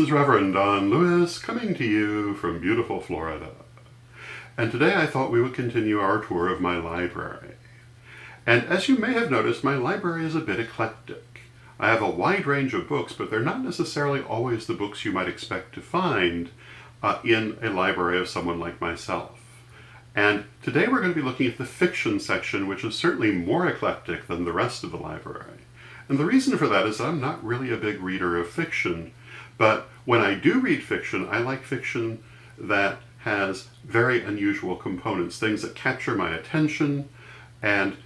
is Reverend Don Lewis coming to you from beautiful Florida. And today I thought we would continue our tour of my library. And as you may have noticed, my library is a bit eclectic. I have a wide range of books, but they're not necessarily always the books you might expect to find in a library of someone like myself. And today we're going to be looking at the fiction section, which is certainly more eclectic than the rest of the library. And the reason for that is I'm not really a big reader of fiction, but when I do read fiction, I like fiction that has very unusual components, things that capture my attention and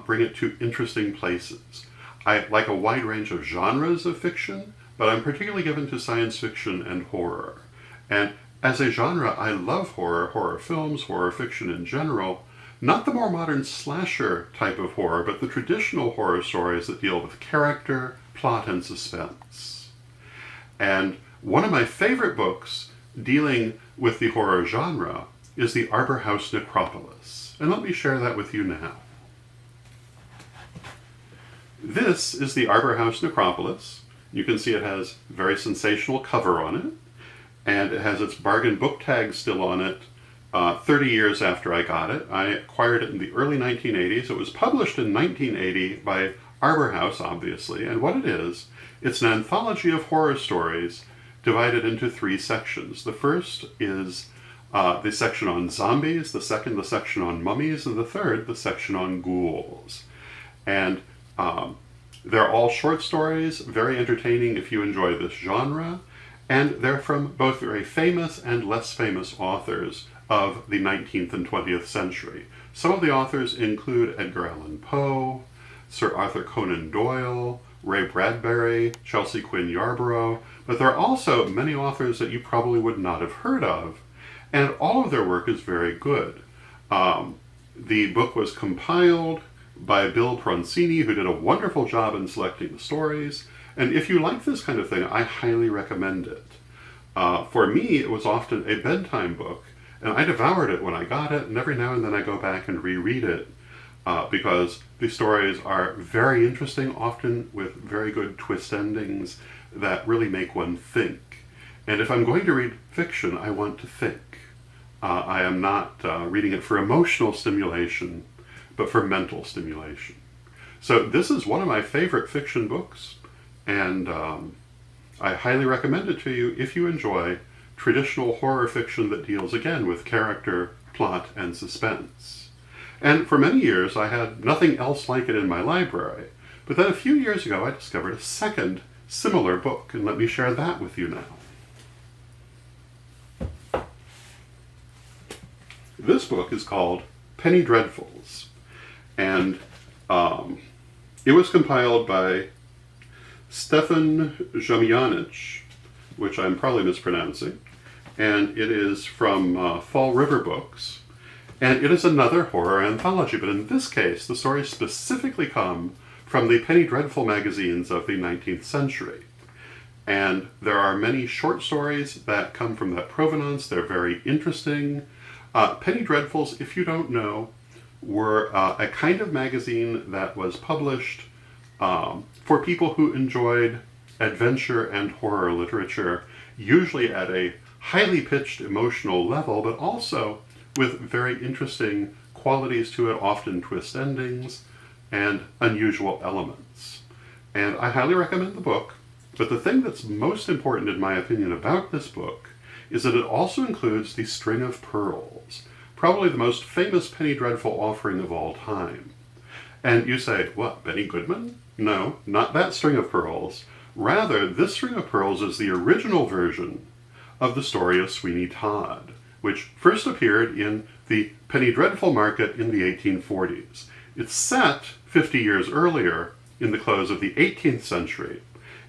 bring it to interesting places. I like a wide range of genres of fiction, but I'm particularly given to science fiction and horror. And as a genre, I love horror, horror films, horror fiction in general. Not the more modern slasher type of horror, but the traditional horror stories that deal with character, plot, and suspense. And one of my favorite books dealing with the horror genre is the Arbor House Necropolis. And let me share that with you now. This is the Arbor House Necropolis. You can see it has a very sensational cover on it, and it has its bargain book tag still on it. 30 years after I got it. I acquired it in the early 1980s. It was published in 1980 by Arbor House, obviously, and what it is, it's an anthology of horror stories divided into 3 sections. The first is the section on zombies, the second the section on mummies, and the third the section on ghouls. And they're all short stories, very entertaining if you enjoy this genre, and they're from both very famous and less famous authors of the 19th and 20th century. Some of the authors include Edgar Allan Poe, Sir Arthur Conan Doyle, Ray Bradbury, Chelsea Quinn Yarborough, but there are also many authors that you probably would not have heard of, and all of their work is very good. The book was compiled by Bill Pronzini, who did a wonderful job in selecting the stories, and if you like this kind of thing, I highly recommend it. For me, it was often a bedtime book, and I devoured it when I got it, and every now and then I go back and reread it because the stories are very interesting, often with very good twist endings that really make one think. And if I'm going to read fiction, I want to think. I am not reading it for emotional stimulation, but for mental stimulation. So this is one of my favorite fiction books, and I highly recommend it to you if you enjoy traditional horror fiction that deals again with character, plot, and suspense. And for many years I had nothing else like it in my library, but then a few years ago I discovered a second similar book, and let me share that with you now. This book is called Penny Dreadfuls, and it was compiled by Stefan Dziemianowicz, which I'm probably mispronouncing, and it is from Fall River Books, and it is another horror anthology, but in this case the stories specifically come from the Penny Dreadful magazines of the 19th century. And there are many short stories that come from that provenance. They're very interesting. Penny Dreadfuls, if you don't know, were a kind of magazine that was published for people who enjoyed adventure and horror literature, usually at a highly pitched emotional level, but also with very interesting qualities to it, often twist endings and unusual elements. And I highly recommend the book, but the thing that's most important in my opinion about this book is that it also includes the String of Pearls, probably the most famous Penny Dreadful offering of all time. And you say, what, Benny Goodman? No, not that String of Pearls. Rather, this String of Pearls is the original version of the story of Sweeney Todd, which first appeared in the Penny Dreadful market in the 1840s. It's set 50 years earlier, in the close of the 18th century,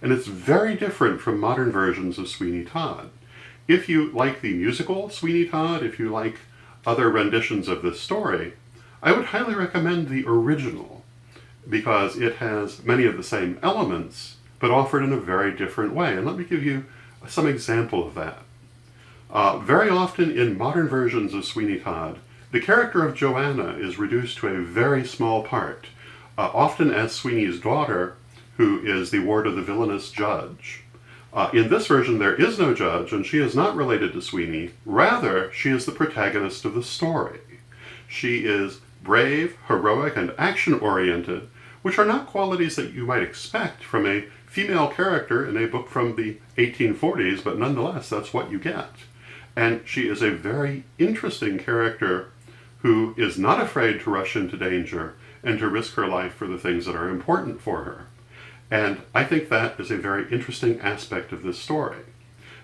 and it's very different from modern versions of Sweeney Todd. If you like the musical Sweeney Todd, if you like other renditions of this story, I would highly recommend the original, because it has many of the same elements, but offered in a very different way. And let me give you some example of that. Very often in modern versions of Sweeney Todd, the character of Joanna is reduced to a very small part, often as Sweeney's daughter, who is the ward of the villainous judge. In this version, there is no judge, and she is not related to Sweeney. Rather, she is the protagonist of the story. She is brave, heroic, and action-oriented, which are not qualities that you might expect from a female character in a book from the 1840s, but nonetheless, that's what you get. And she is a very interesting character who is not afraid to rush into danger and to risk her life for the things that are important for her. And I think that is a very interesting aspect of this story.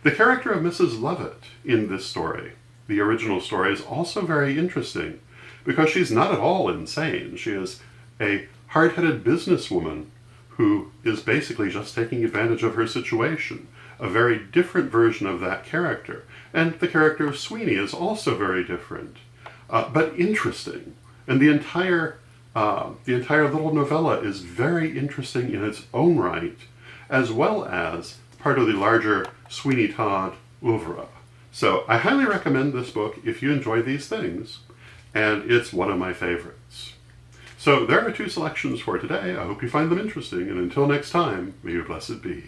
The character of Mrs. Lovett in this story, the original story, is also very interesting because she's not at all insane. She is a hard-headed businesswoman who is basically just taking advantage of her situation. A very different version of that character. And the character of Sweeney is also very different, but interesting. And the entire little novella is very interesting in its own right, as well as part of the larger Sweeney Todd oeuvre. So I highly recommend this book if you enjoy these things, and it's one of my favorites. So there are 2 selections for today. I hope you find them interesting, and until next time, may you blessed be.